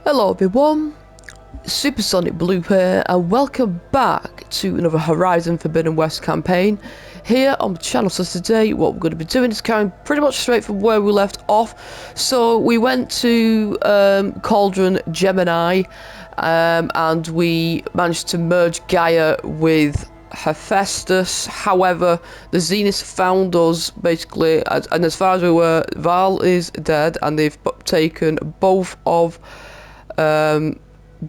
Hello everyone, Supersonic Blue here, and welcome back to another Horizon Forbidden West campaign here on the channel. So today what we're going to be doing is carrying pretty much straight from where we left off. So we went to Cauldron Gemini, and we managed to merge Gaia with Hephaestus. However, the Zenith found us basically, and as far as we were, Val is dead, and they've taken both of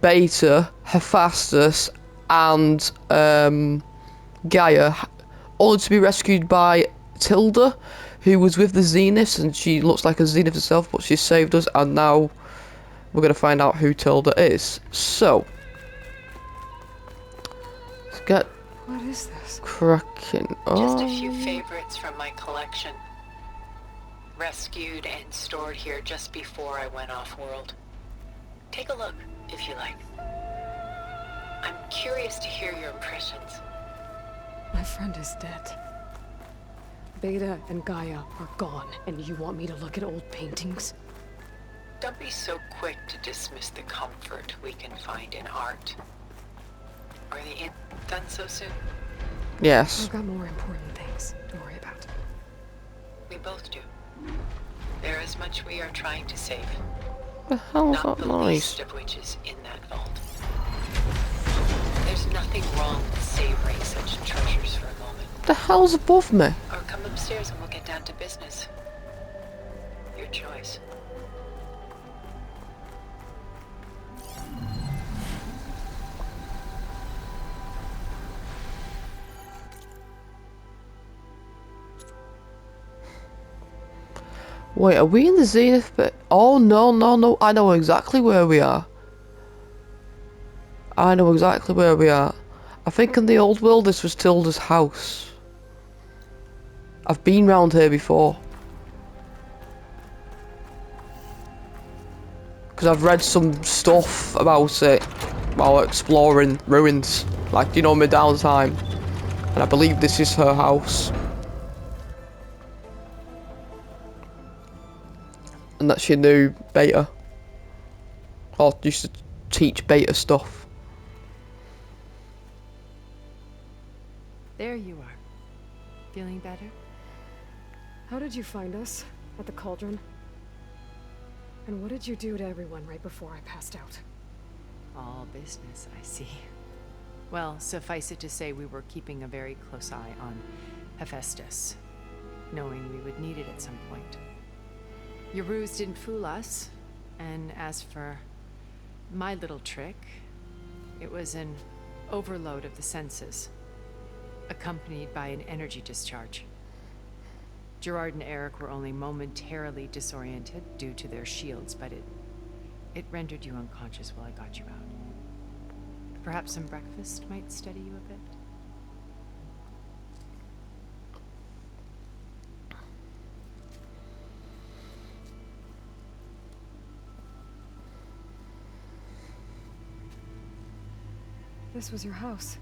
Beta, Hephaestus, and Gaia, only to be rescued by Tilda, who was with the Zeniths, and she looks like a Zenith herself, but she saved us, and now we're going to find out who Tilda is. So, let's get what is this? cracking. Just a few favorites from my collection. Rescued and stored here just before I went off-world. Take a look, if you like. I'm curious to hear your impressions. My friend is dead. Beta and Gaia are gone, and you want me to look at old paintings? Don't be so quick to dismiss the comfort we can find in art. Are the done so soon? Yes. I've got more important things to worry about. We both do. There is much we are trying to save. The hell is Not that the noise? least of which is in that vault. There's nothing wrong with savoring such treasures for a moment. The hell's above me? Or come upstairs and we'll get down to business. Your choice. Wait, are we in the Zenith bit? Oh, no. I know exactly where we are. I know exactly where we are. I think in the old world this was Tilda's house. I've been round here before. Because I've read some stuff about it while exploring ruins. Like, you know, my downtime. And I believe this is her house. And that she knew Beta. Or used to teach Beta stuff. There you are. Feeling better? How did you find us? At the Cauldron? And what did you do to everyone right before I passed out? All business, I see. Well, suffice it to say we were keeping a very close eye on Hephaestus, knowing we would need it at some point. Your ruse didn't fool us, and as for my little trick, it was an overload of the senses, accompanied by an energy discharge. Gerard and Eric were only momentarily disoriented due to their shields, but it rendered you unconscious while I got you out. Perhaps some breakfast might steady you a bit? This was your house.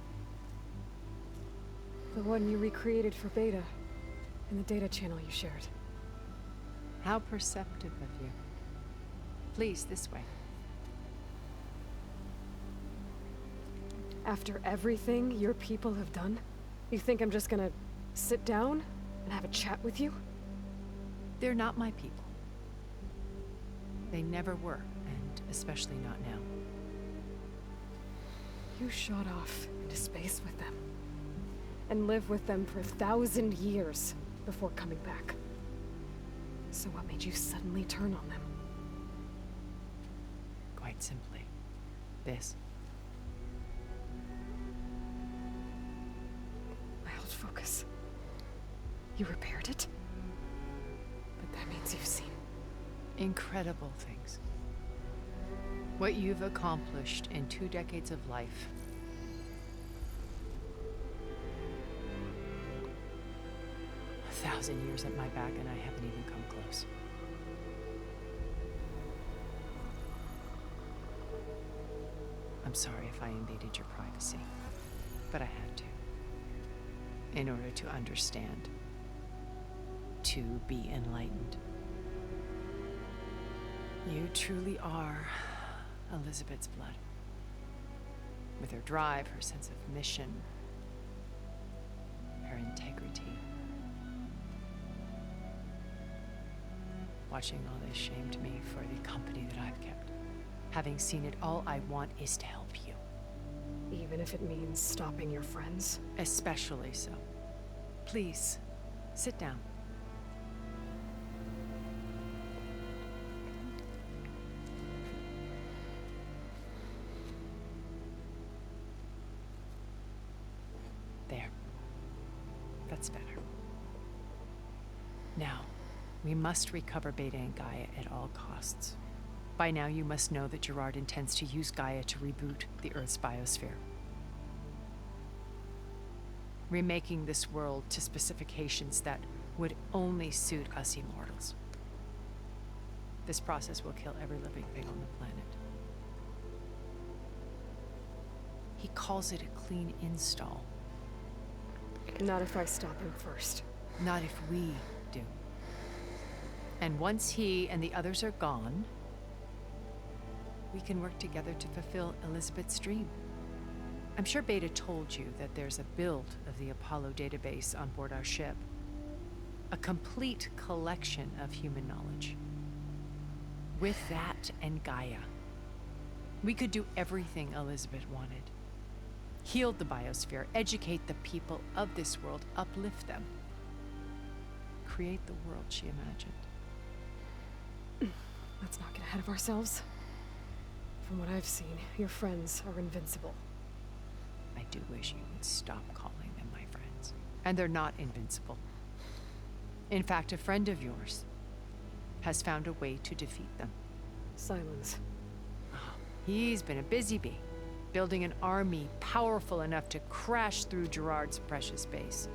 The one you recreated for Beta, in the data channel you shared. How perceptive of you. Please, this way. After everything your people have done, you think I'm just gonna sit down and have a chat with you? They're not my people. They never were, and especially not now. You shot off into space with them, and lived with them for 1,000 years before coming back. So what made you suddenly turn on them? Quite simply, this. My old focus. You repaired it? But that means you've seen Incredible things. What you've accomplished in 2 decades of life. A 1,000 years at my back and I haven't even come close. I'm sorry if I invaded your privacy, but I had to. In order to understand. To be enlightened. You truly are Elizabeth's blood. With her drive, her sense of mission, her integrity. Watching all this shamed me for the company that I've kept. Having seen it, all I want is to help you. Even if it means stopping your friends? Especially so. Please, sit down. There. That's better. Now, we must recover Beta and Gaia at all costs. By now, you must know that Gerard intends to use Gaia to reboot the Earth's biosphere. Remaking this world to specifications that would only suit us immortals. This process will kill every living thing on the planet. He calls it a clean install. Not if I stop him first. Not if we do. And once he and the others are gone, we can work together to fulfill Elizabeth's dream. I'm sure Beta told you that there's a build of the Apollo database on board our ship. A complete collection of human knowledge. With that and Gaia, we could do everything Elizabeth wanted. Heal the biosphere, educate the people of this world, uplift them. Create the world she imagined. Let's not get ahead of ourselves. From what I've seen, your friends are invincible. I do wish you would stop calling them my friends. And they're not invincible. In fact, a friend of yours has found a way to defeat them. Silence. He's been a busy bee, building an army powerful enough to crash through Gerard's precious base.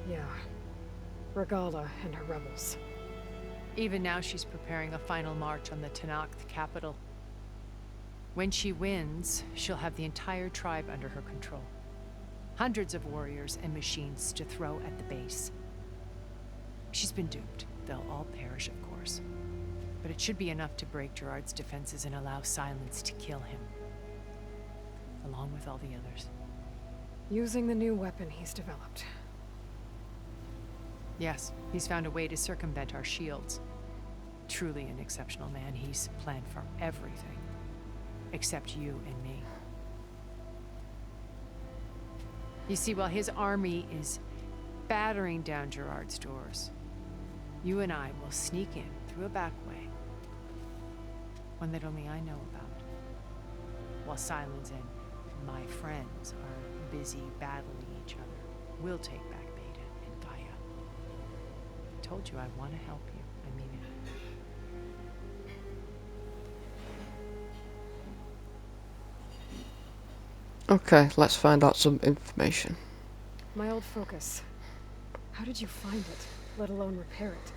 Yeah. Regala and her rebels. Even now, she's preparing a final march on the Tenakth capital. When she wins, she'll have the entire tribe under her control. Hundreds of warriors and machines to throw at the base. She's been duped. They'll all perish, of course. But it should be enough to break Gerard's defenses and allow Silence to kill him. Along with all the others. Using the new weapon he's developed. Yes, he's found a way to circumvent our shields. Truly an exceptional man. He's planned for everything. Except you and me. You see, while his army is battering down Gerard's doors, you and I will sneak in through a back way. One that only I know about. While Silence and my friends are busy battling each other, we'll take back Beta and Gaia. I told you I want to help you. I mean it. Okay, let's find out some information. My old focus. How did you find it, let alone repair it?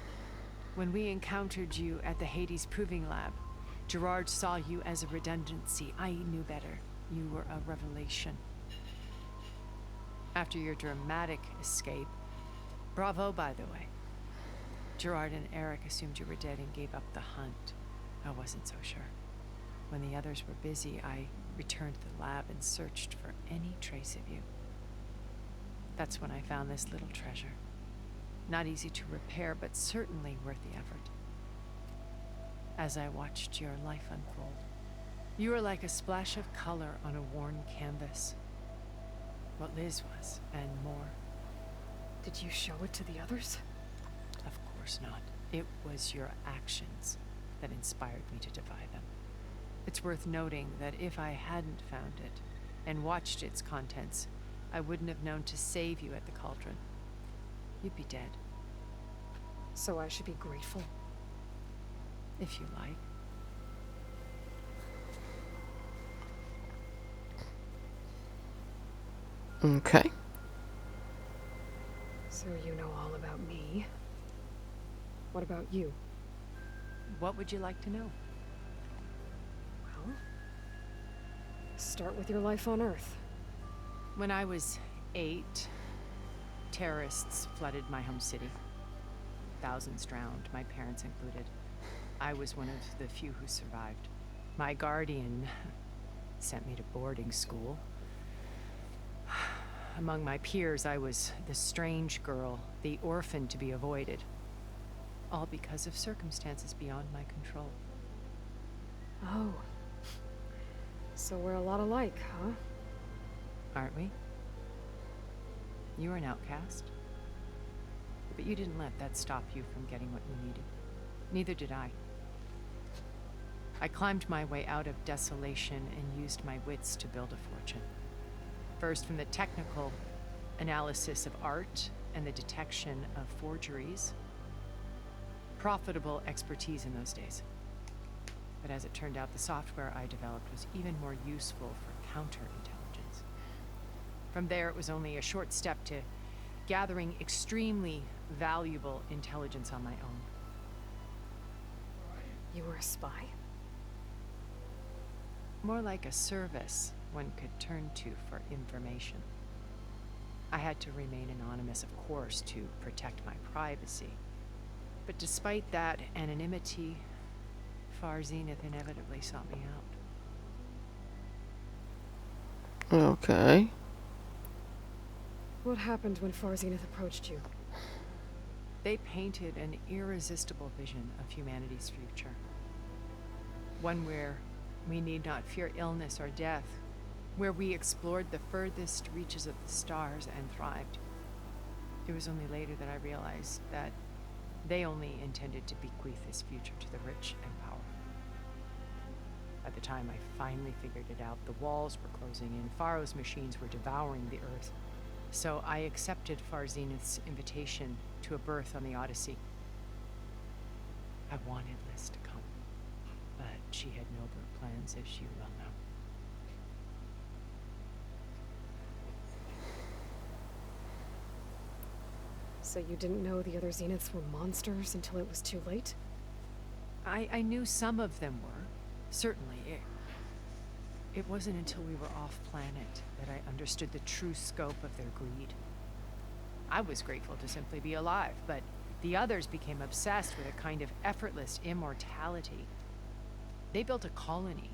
When we encountered you at the Hades Proving Lab, Gerard saw you as a redundancy. I knew better. You were a revelation. After your dramatic escape, bravo, by the way. Gerard and Eric assumed you were dead and gave up the hunt. I wasn't so sure. When the others were busy, I returned to the lab and searched for any trace of you. That's when I found this little treasure. Not easy to repair, but certainly worth the effort. As I watched your life unfold, you were like a splash of color on a worn canvas. What Liz was, and more. Did you show it to the others? Of course not. It was your actions that inspired me to defy them. It's worth noting that if I hadn't found it and watched its contents, I wouldn't have known to save you at the cauldron. You'd be dead. So I should be grateful? If you like. Okay. So you know all about me. What about you? What would you like to know? Well, start with your life on Earth. When I was 8, terrorists flooded my home city. Thousands drowned, my parents included. I was one of the few who survived. My guardian sent me to boarding school. Among my peers, I was the strange girl, the orphan to be avoided. All because of circumstances beyond my control. Oh. So we're a lot alike, huh? Aren't we? You were an outcast. But you didn't let that stop you from getting what you needed. Neither did I. I climbed my way out of desolation and used my wits to build a fortune. First from the technical analysis of art and the detection of forgeries. Profitable expertise in those days. But as it turned out, the software I developed was even more useful for counterintelligence. From there, it was only a short step to gathering extremely valuable intelligence on my own. You were a spy? More like a service one could turn to for information. I had to remain anonymous, of course, to protect my privacy. But despite that anonymity, Far Zenith inevitably sought me out. Okay. What happened when Far Zenith approached you? They painted an irresistible vision of humanity's future. One where we need not fear illness or death, where we explored the furthest reaches of the stars and thrived. It was only later that I realized that they only intended to bequeath this future to the rich and powerful. By the time I finally figured it out, the walls were closing in, Pharaoh's machines were devouring the earth. So I accepted Far Zenith's invitation to a berth on the Odyssey. I wanted Liz to come, but she had nobler plans, as you well know. So you didn't know the other Zeniths were monsters until it was too late? I knew some of them were, certainly. It wasn't until we were off-planet that I understood the true scope of their greed. I was grateful to simply be alive, but the others became obsessed with a kind of effortless immortality. They built a colony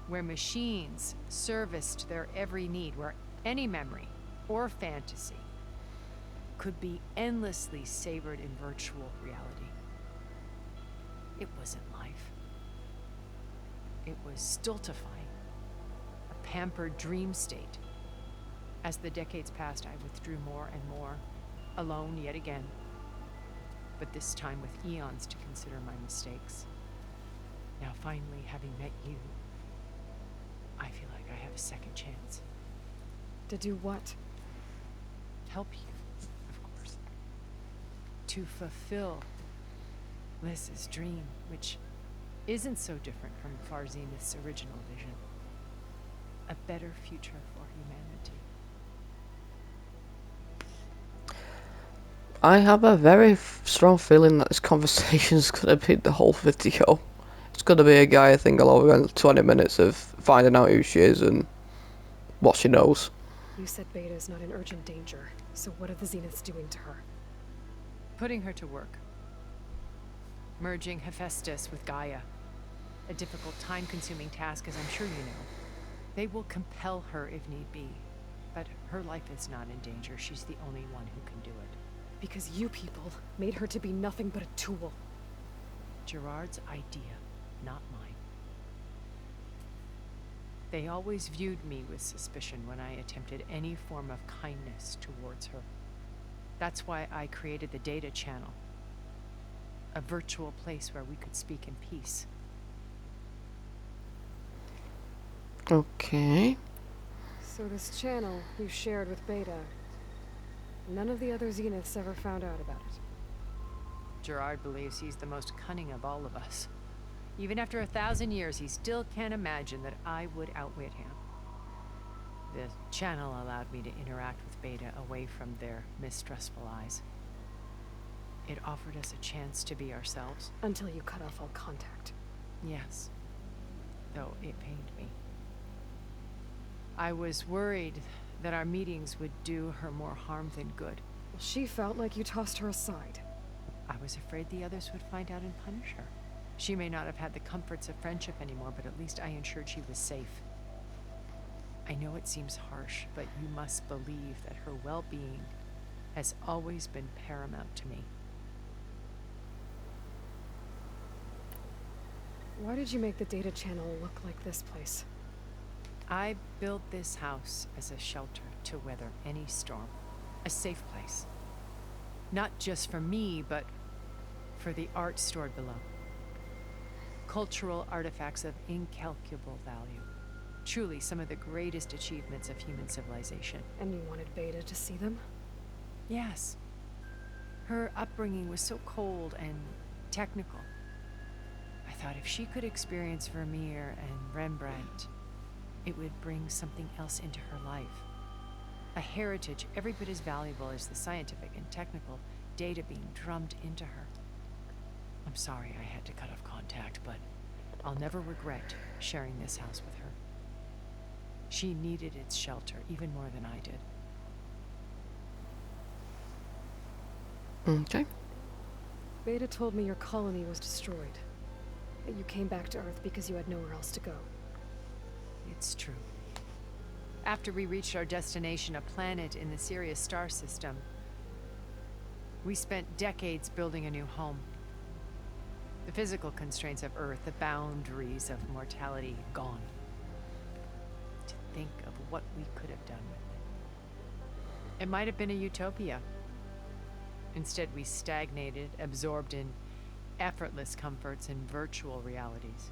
where machines serviced their every need, where any memory or fantasy could be endlessly savored in virtual reality. It wasn't life. It was stultifying, a pampered dream state. As the decades passed, I withdrew more and more, alone yet again, but this time with eons to consider my mistakes. Now finally, having met you, I feel like I have a second chance. To do what? Help you, of course. To fulfill Liz's dream, which isn't so different from Far Zenith's original vision. A better future for humanity. I have a very strong feeling that this conversation is going to be the whole video. It's going to be a guy, I think, along 20 minutes of finding out who she is and what she knows. You said Beta is not in urgent danger, so what are the Zeniths doing to her? Putting her to work. Merging Hephaestus with Gaia. A difficult, time-consuming task, as I'm sure you know. They will compel her if need be. But her life is not in danger. She's the only one who can do it. Because you people made her to be nothing but a tool. Gerard's idea, not mine. They always viewed me with suspicion when I attempted any form of kindness towards her. That's why I created the data channel. A virtual place where we could speak in peace. Okay. So this channel you shared with Beta, none of the other Zeniths ever found out about it. Gerard believes he's the most cunning of all of us. Even after 1,000 years, he still can't imagine that I would outwit him. The channel allowed me to interact with Beta away from their mistrustful eyes. It offered us a chance to be ourselves. Until you cut off all contact. Yes, though it pained me. I was worried that our meetings would do her more harm than good. Well, she felt like you tossed her aside. I was afraid the others would find out and punish her. She may not have had the comforts of friendship anymore, but at least I ensured she was safe. I know it seems harsh, but you must believe that her well-being has always been paramount to me. Why did you make the data channel look like this place? I built this house as a shelter to weather any storm. A safe place. Not just for me, but for the art stored below. Cultural artifacts of incalculable value. Truly some of the greatest achievements of human civilization. And you wanted Beta to see them? Yes. Her upbringing was so cold and technical. I thought if she could experience Vermeer and Rembrandt, it would bring something else into her life. A heritage every bit as valuable as the scientific and technical data being drummed into her. I'm sorry I had to cut off contact, but I'll never regret sharing this house with her. She needed its shelter even more than I did. Okay. Beta told me your colony was destroyed. That you came back to Earth because you had nowhere else to go. It's true. After we reached our destination, a planet in the Sirius star system, we spent decades building a new home. The physical constraints of Earth, the boundaries of mortality, gone. To think of what we could have done with it. It might have been a utopia. Instead, we stagnated, absorbed in effortless comforts and virtual realities.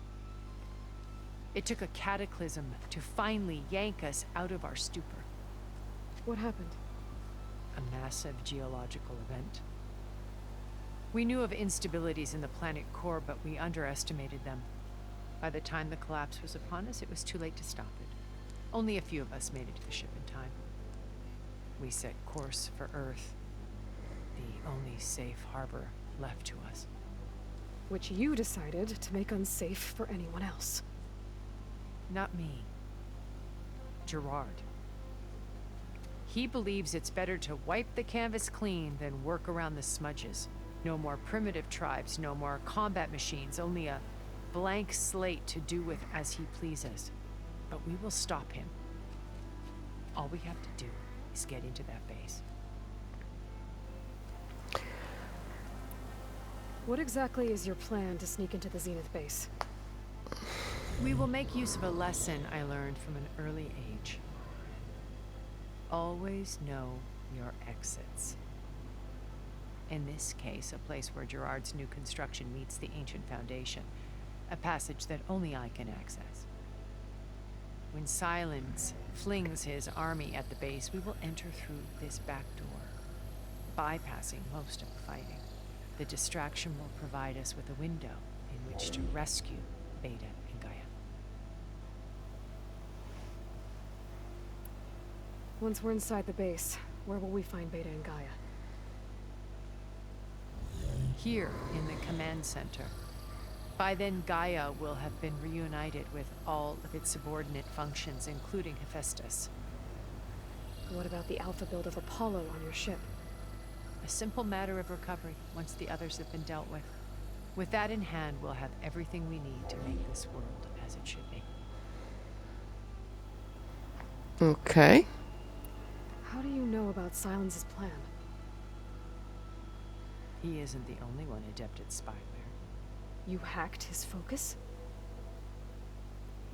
It took a cataclysm to finally yank us out of our stupor. What happened? A massive geological event. We knew of instabilities in the planet core, but we underestimated them. By the time the collapse was upon us, it was too late to stop it. Only a few of us made it to the ship in time. We set course for Earth, the only safe harbor left to us. Which you decided to make unsafe for anyone else. Not me. Gerard. He believes it's better to wipe the canvas clean than work around the smudges. No more primitive tribes, no more combat machines, only a blank slate to do with as he pleases. But we will stop him. All we have to do is get into that base. What exactly is your plan to sneak into the Zenith base? We will make use of a lesson I learned from an early age. Always know your exits. In this case, a place where Gerard's new construction meets the ancient foundation, a passage that only I can access. When Silence flings his army at the base, we will enter through this back door, bypassing most of the fighting. The distraction will provide us with a window in which to rescue Beta and Gaia. Once we're inside the base, where will we find Beta and Gaia? Here in the command center. By then, Gaia will have been reunited with all of its subordinate functions, including Hephaestus. What about the alpha build of Apollo on your ship? A simple matter of recovery once the others have been dealt with. With that in hand, we'll have everything we need to make this world as it should be. Okay. How do you know about Silence's plan? He isn't the only one adept at spyware. You hacked his focus?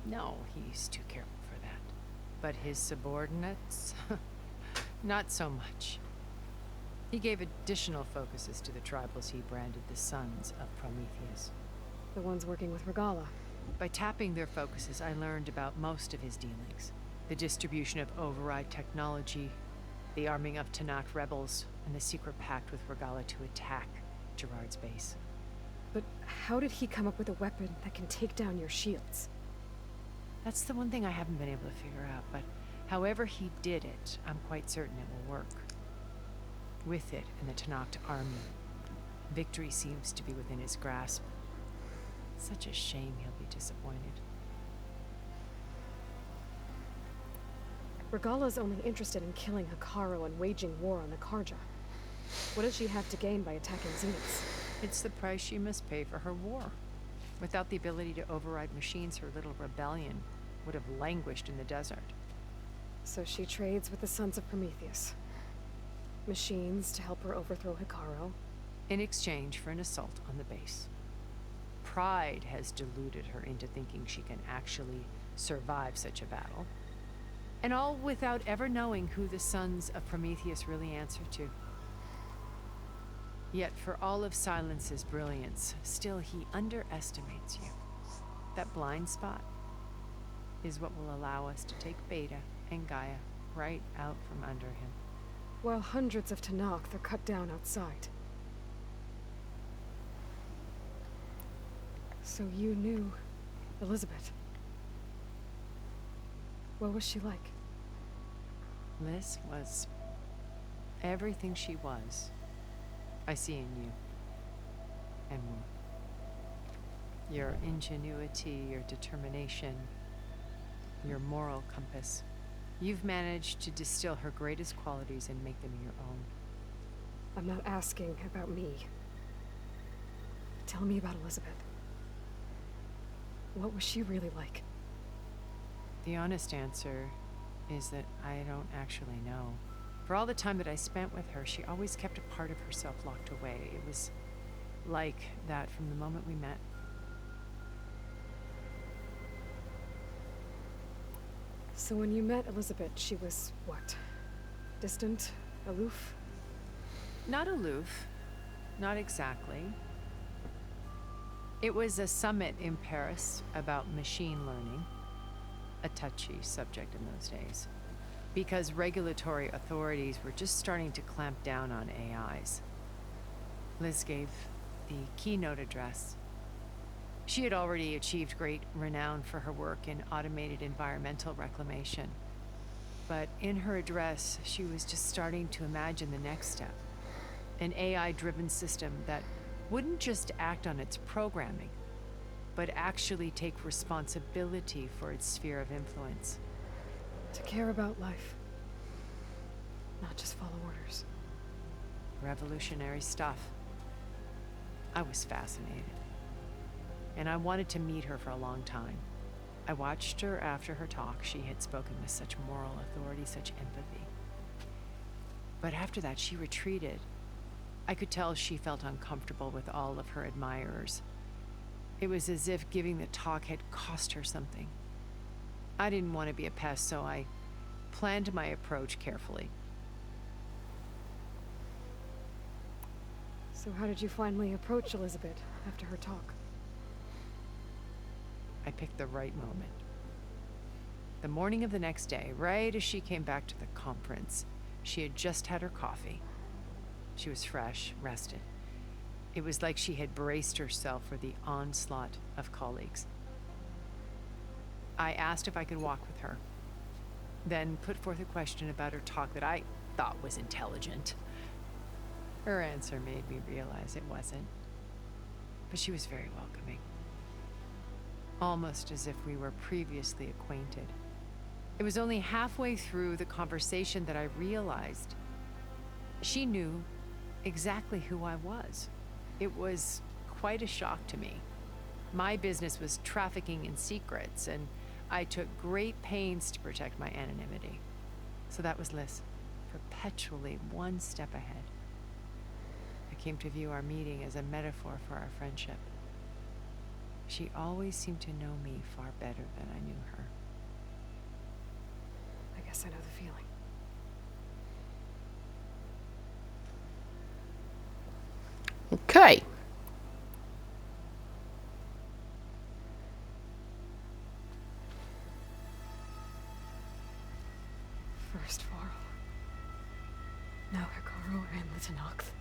No, he's too careful for that. But his subordinates? Not so much. He gave additional focuses to the tribals he branded the Sons of Prometheus. The ones working with Regala. By tapping their focuses, I learned about most of his dealings. The distribution of override technology, the arming of Tanakh rebels, and the secret pact with Regala to attack Gerard's base. But how did he come up with a weapon that can take down your shields? That's the one thing I haven't been able to figure out, but however he did it, I'm quite certain it will work. With it and the Tanakh army, victory seems to be within his grasp. Such a shame he'll be disappointed. Regala's only interested in killing Hikaru and waging war on the Karja. What does she have to gain by attacking Zenith? It's the price she must pay for her war. Without the ability to override machines, her little rebellion would have languished in the desert. So she trades with the Sons of Prometheus. Machines to help her overthrow Hikaru. In exchange for an assault on the base. Pride has deluded her into thinking she can actually survive such a battle. And all without ever knowing who the Sons of Prometheus really answer to. Yet for all of Silence's brilliance, still he underestimates you. That blind spot is what will allow us to take Beta and Gaia right out from under him. While hundreds of Tenakth are cut down outside. So you knew Elizabeth. What was she like? Liz was everything she was. I see in you. And more. Your ingenuity, your determination, your moral compass. You've managed to distill her greatest qualities and make them your own. I'm not asking about me. Tell me about Elizabeth. What was she really like? The honest answer is that I don't actually know. For all the time that I spent with her, she always kept a part of herself locked away. It was like that from the moment we met. So when you met Elizabeth, she was what? Distant? Aloof? Not aloof. Not exactly. It was a summit in Paris about machine learning. A touchy subject in those days. Because regulatory authorities were just starting to clamp down on AIs. Liz gave the keynote address. She had already achieved great renown for her work in automated environmental reclamation. But in her address, she was just starting to imagine the next step. An AI-driven system that wouldn't just act on its programming, but actually take responsibility for its sphere of influence. To care about life. Not just follow orders. Revolutionary stuff. I was fascinated. And I wanted to meet her for a long time. I watched her after her talk. She had spoken with such moral authority, such empathy. But after that, she retreated. I could tell she felt uncomfortable with all of her admirers. It was as if giving the talk had cost her something. I didn't want to be a pest, so I planned my approach carefully. So how did you finally approach Elizabeth after her talk? I picked the right moment. The morning of the next day, right as she came back to the conference, she had just had her coffee. She was fresh, rested. It was like she had braced herself for the onslaught of colleagues. I asked if I could walk with her, then put forth a question about her talk that I thought was intelligent. Her answer made me realize it wasn't, but she was very welcoming. Almost as if we were previously acquainted. It was only halfway through the conversation that I realized she knew exactly who I was. It was quite a shock to me. My business was trafficking in secrets, and I took great pains to protect my anonymity. So that was Liz, perpetually one step ahead. I came to view our meeting as a metaphor for our friendship. She always seemed to know me far better than I knew her. I guess I know the feeling. Okay. First Varl. Now Hikaru and the Tenakth.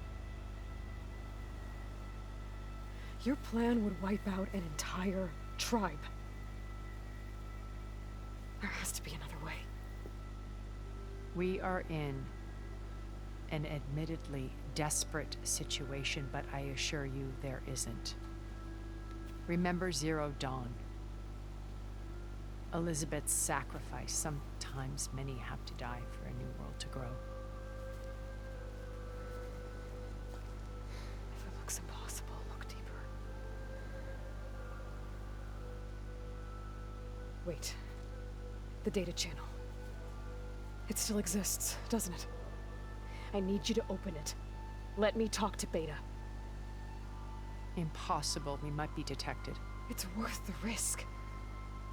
Your plan would wipe out an entire tribe. There has to be another way. We are in an admittedly desperate situation, but I assure you there isn't. Remember Zero Dawn. Elizabeth's sacrifice. Sometimes many have to die for a new world to grow. If it looks impossible, look deeper. Wait. The data channel. It still exists, doesn't it? I need you to open it. Let me talk to Beta. Impossible. We might be detected. It's worth the risk.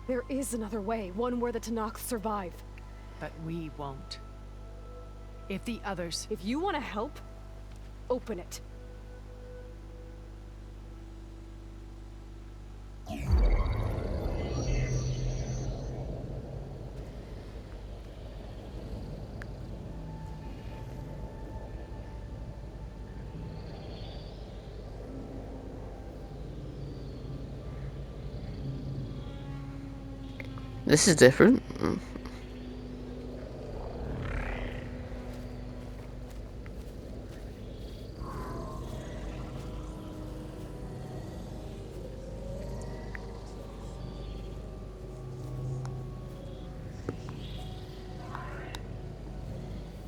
There is another way, one where the Tanakh survive. But we won't. If the others... If you want to help, open it. This is different.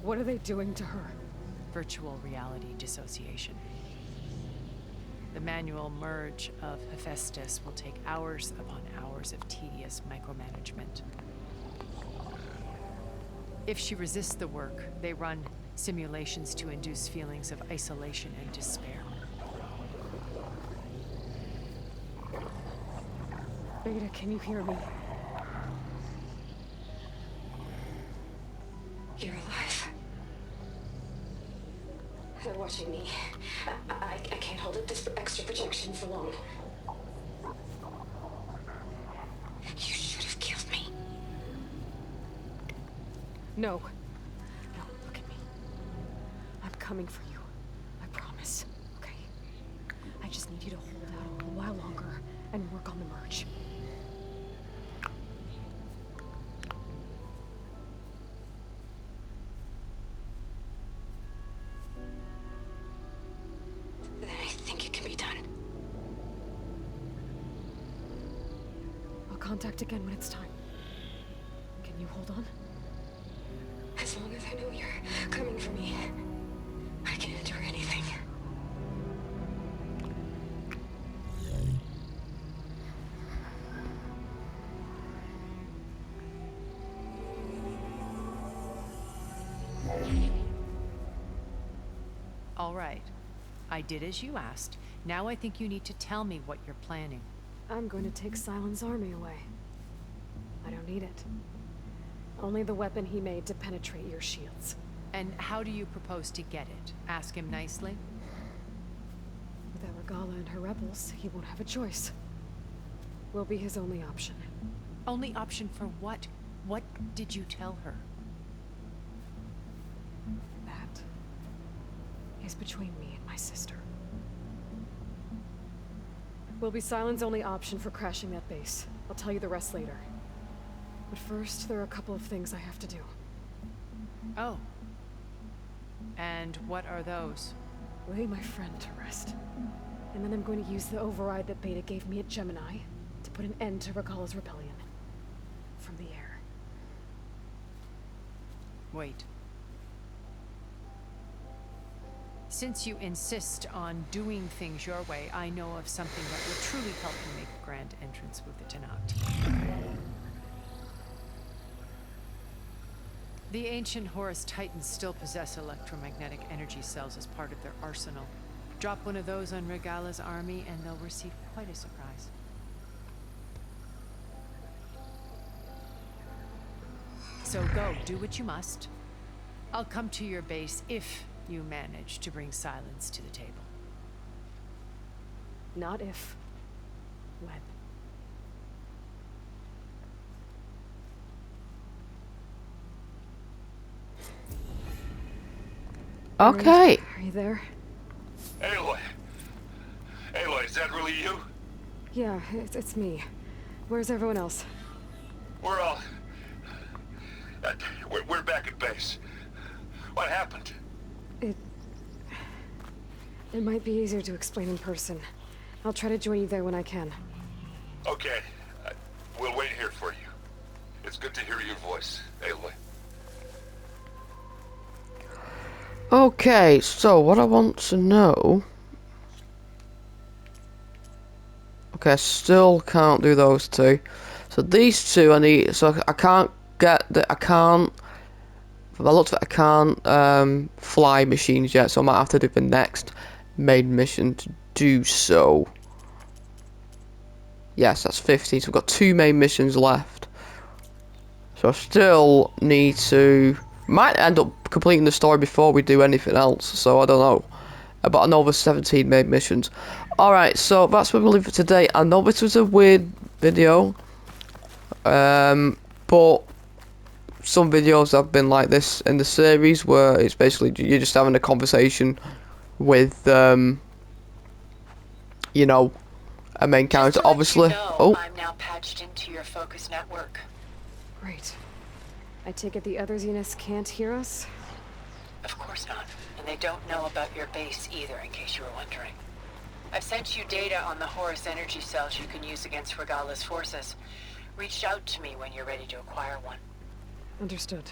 What are they doing to her? Virtual reality dissociation. The manual merge of Hephaestus will take hours upon hours of tedious micromanagement. If she resists the work, they run simulations to induce feelings of isolation and despair. Beta, can you hear me? You're alive. They're watching me. I can't hold up this extra projection for long. You should have killed me. No. No, look at me. I'm coming for you. I promise. Okay? I just need you to hold out a while longer and work on the merge. Then I think it can be done. I'll contact again when it's time. Can you hold on? As long as I know you're coming for me, I can endure anything. All right. I did as you asked. Now I think you need to tell me what you're planning. I'm going to take Silent's army away. I don't need it. Only the weapon he made to penetrate your shields. And how do you propose to get it? Ask him nicely? Without Regala and her rebels, he won't have a choice. We'll be his only option. Only option for what? What did you tell her? That is between me and my sister. Will be Silent's only option for crashing that base. I'll tell you the rest later. But first, there are a couple of things I have to do. Oh. And what are those? Lay my friend to rest. And then I'm going to use the override that Beta gave me at Gemini to put an end to Regala's rebellion. From the air. Wait. Since you insist on doing things your way, I know of something that will truly help you make a grand entrance with the Tanakh. The ancient Horus Titans still possess electromagnetic energy cells as part of their arsenal. Drop one of those on Regala's army and they'll receive quite a surprise. So go, do what you must. I'll come to your base if you manage to bring Silence to the table. Not if. When. Okay. Are you there? Aloy! Aloy, is that really you? Yeah, it's me. Where's everyone else? We're all... we're back at base. What happened? It might be easier to explain in person. I'll try to join you there when I can. Okay. We'll wait here for you. It's good to hear your voice, Aloy. Okay, so what I want to know... Okay, I still can't do those two. So these two I need. So I can't get the. I can't. From I looked at it, I can't fly machines yet. So I might have to do the next main mission to do so. Yes, that's 15. So we've got 2 main missions left. So I still need to. Might end up completing the story before we do anything else. So I don't know. But I know there's 17 main missions. Alright, so that's where we'll leave it today. I know this was a weird video. But some videos have been like this in the series where it's basically you're just having a conversation with, you know, a main character, obviously. Oh, I'm now patched into your focus network. Great. I take it the other Zeniths can't hear us? Of course not. And they don't know about your base either, in case you were wondering. I've sent you data on the Horus energy cells you can use against Regala's forces. Reach out to me when you're ready to acquire one. Understood.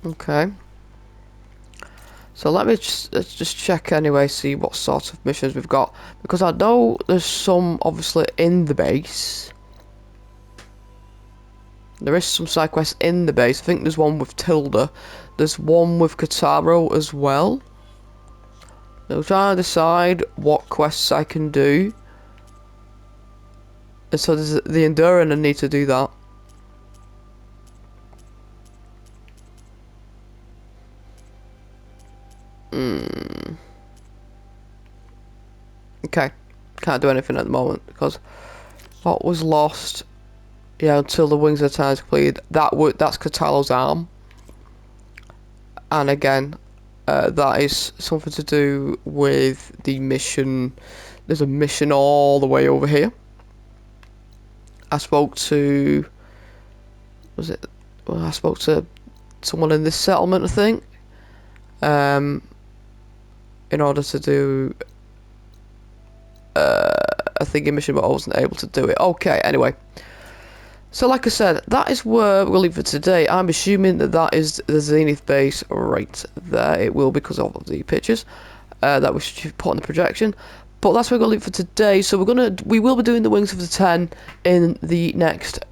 okay. So let's just check anyway, see what sort of missions we've got. Because I know there's some, obviously, in the base. There is some side quests in the base. I think there's one with Tilda. There's one with Kataro as well. I'm trying to decide what quests I can do. And so there's the Enduring, I need to do that. Okay. Can't do anything at the moment because what was lost, yeah, until the Wings of Time is completed. That's Katalo's arm. And again, that is something to do with the mission. There's a mission all the way over here. I spoke to, I spoke to someone in this settlement, I think, in order to do a thingy mission, but I wasn't able to do it. Okay, anyway. So like I said, that is where we'll leave it today. I'm assuming that that is the Zenith base right there. It will because of the pictures that we should put on the projection. But that's where we're going to leave it for today. So we will be doing the Wings of the 10 in the next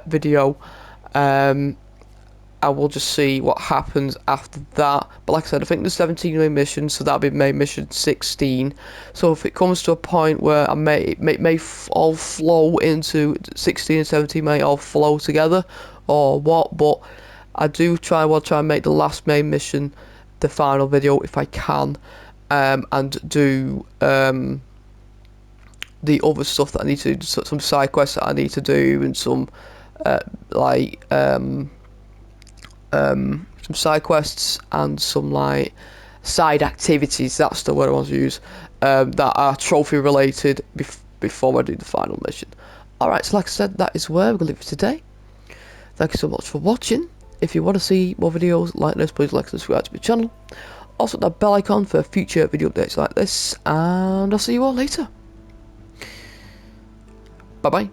video. I will just see what happens after that. But like I said, I think there's 17 main missions, so that'll be main mission 16. So if it comes to a point where I may all flow into 16 and 17, may all flow together or what, but I will try and make the last main mission the final video if I can, and do the other stuff that I need to do, some side quests that I need to do, and some some side quests and some like side activities. That's the word I want to use, that are trophy related before I do the final mission. Alright, so like I said, that is where we're going to leave it today. Thank you so much for watching. If you want to see more videos like this, please like and subscribe to my channel. Also that bell icon for future video updates like this, and I'll see you all later. Bye bye.